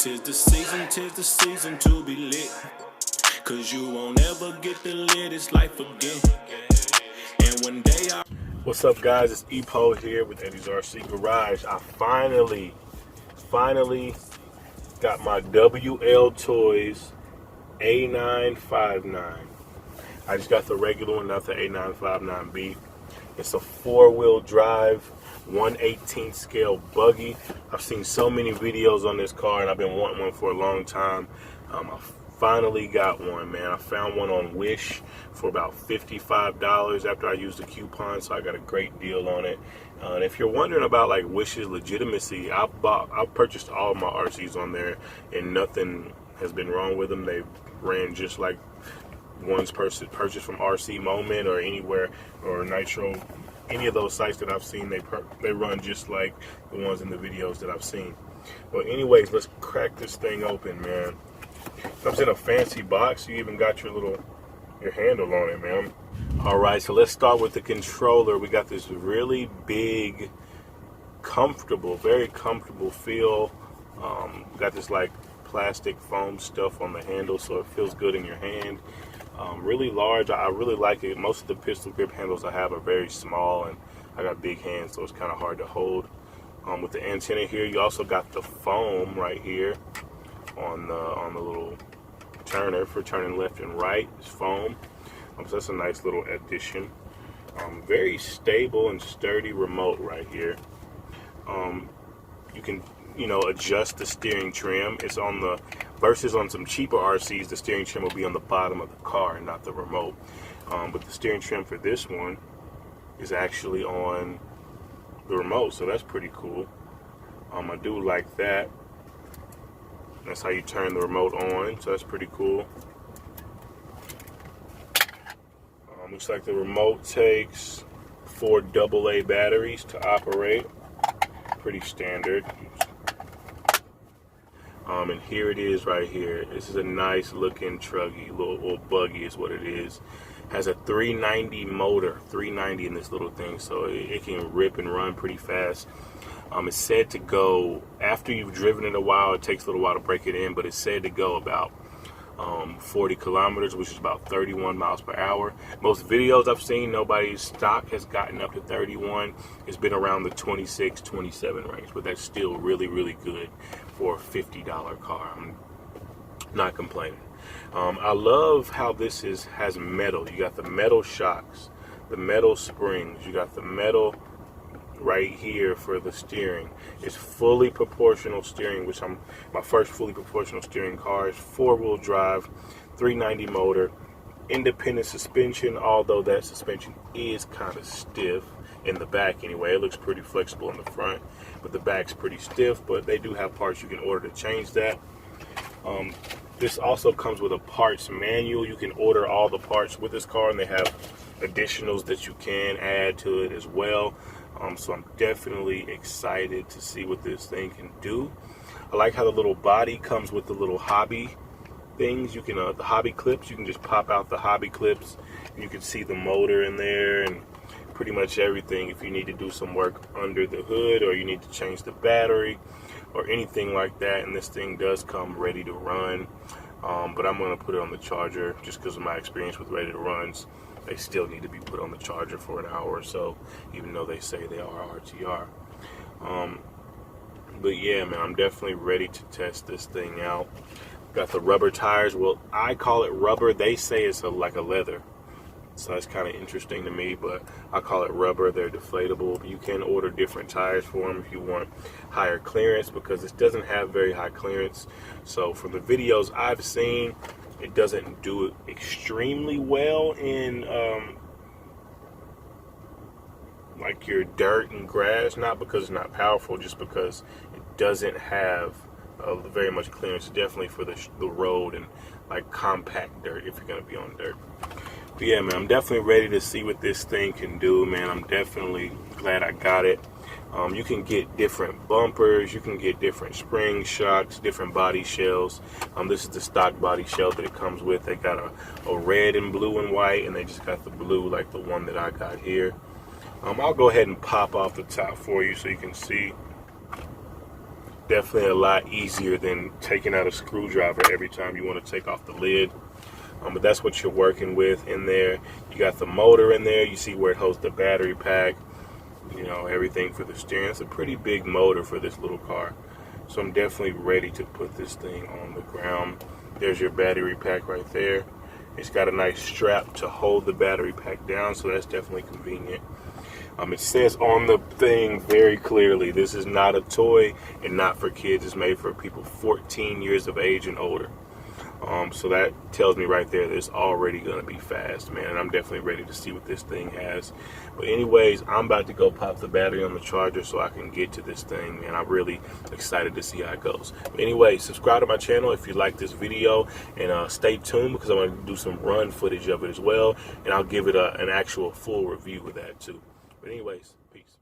Tis the season to be lit. Cause you won't ever get the latest life again. And one day What's up, guys? It's Epo here with Eddie's RC Garage. I finally got my Wltoys A959. I just got the regular one, not the A959B. It's a 4-wheel drive, 1/18 scale buggy. I've seen so many videos on this car, and I've been wanting one for a long time. I finally got one, man. I found one on Wish for about $55 after I used a coupon, so I got a great deal on it. And if you're wondering about like Wish's legitimacy, I purchased all of my RCs on there, and nothing has been wrong with them. They ran just like one's purchased from RC Moment or anywhere, or Nitro, any of those sites that I've seen. They run just like the ones in the videos that I've seen. Well, anyways, let's crack this thing open, man. Comes in a fancy box. You even got your handle on it, man. All right, so let's start with the controller. We got this really big, comfortable, very comfortable feel. Got this like plastic foam stuff on the handle, so it feels good in your hand. Really large. I really like it. Most of the pistol grip handles I have are very small, and I got big hands, so it's kind of hard to hold. With the antenna here, you also got the foam right here on the little turner for turning left and right. It's foam. So that's a nice little addition. Very stable and sturdy remote right here. You can adjust the steering trim. It's on the versus on some cheaper RCs, the steering trim will be on the bottom of the car and not the remote. But the steering trim for this one is actually on the remote, so that's pretty cool. I do like that. That's how you turn the remote on, so that's pretty cool. Looks like the remote takes 4 AA batteries to operate. Pretty standard. And here it is right here. This is a nice looking truggy, little buggy is what it is. Has a 390 motor, 390 in this little thing, so it can rip and run pretty fast. It's said to go, after you've driven it a while, it takes a little while to break it in, but it's said to go about 40 kilometers, which is about 31 miles per hour. Most videos I've seen, nobody's stock has gotten up to 31. It's been around the 26, 27 range, but that's still really, really good for a $50 car. I'm not complaining. I love how this has metal. You got the metal shocks, the metal springs, you got the metal right here for the steering. It's fully proportional steering, which my first fully proportional steering car. Is 4-wheel drive, 390 motor, independent suspension, although that suspension is kind of stiff in the back anyway. It looks pretty flexible in the front, but the back's pretty stiff, but they do have parts you can order to change that. This also comes with a parts manual. You can order all the parts with this car, and they have additionals that you can add to it as well. So I'm definitely excited to see what this thing can do. I like how the little body comes with the little hobby things. You can the hobby clips. You can just pop out the hobby clips, and you can see the motor in there and pretty much everything. If you need to do some work under the hood, or you need to change the battery, or anything like that, and this thing does come ready to run. But I'm going to put it on the charger just because of my experience with ready to runs. They still need to be put on the charger for an hour or so, even though they say they are RTR. But yeah, man, I'm definitely ready to test this thing out. Got the rubber tires. Well, I call it rubber. They say it's like a leather. So that's kind of interesting to me, but I call it rubber. They're deflatable. You can order different tires for them if you want higher clearance, because this doesn't have very high clearance. So from the videos I've seen, it doesn't do it extremely well in like your dirt and grass, not because it's not powerful, just because it doesn't have very much clearance. Definitely for the road and like compact dirt if you're going to be on dirt. But yeah, man, I'm definitely ready to see what this thing can do, man. I'm definitely glad I got it. You can get different bumpers, you can get different spring shocks, different body shells. This is the stock body shell that it comes with. They got a red and blue and white, and they just got the blue like the one that I got here. I'll go ahead and pop off the top for you so you can see. definitely a lot easier than taking out a screwdriver every time you want to take off the lid. But that's what you're working with in there. You got the motor in there. You see where it holds the battery pack, you know, everything for the steering. It's a pretty big motor for this little car. So I'm definitely ready to put this thing on the ground. There's your battery pack right there. It's got a nice strap to hold the battery pack down, so that's definitely convenient. It says on the thing very clearly, this is not a toy and not for kids. It's made for people 14 years of age and older. So that tells me right there that it's already going to be fast, man. And I'm definitely ready to see what this thing has. But anyways, I'm about to go pop the battery on the charger so I can get to this thing, man. I'm really excited to see how it goes. But anyway, subscribe to my channel if you like this video, and stay tuned because I'm going to do some run footage of it as well. And I'll give it an actual full review of that too. But anyways, peace.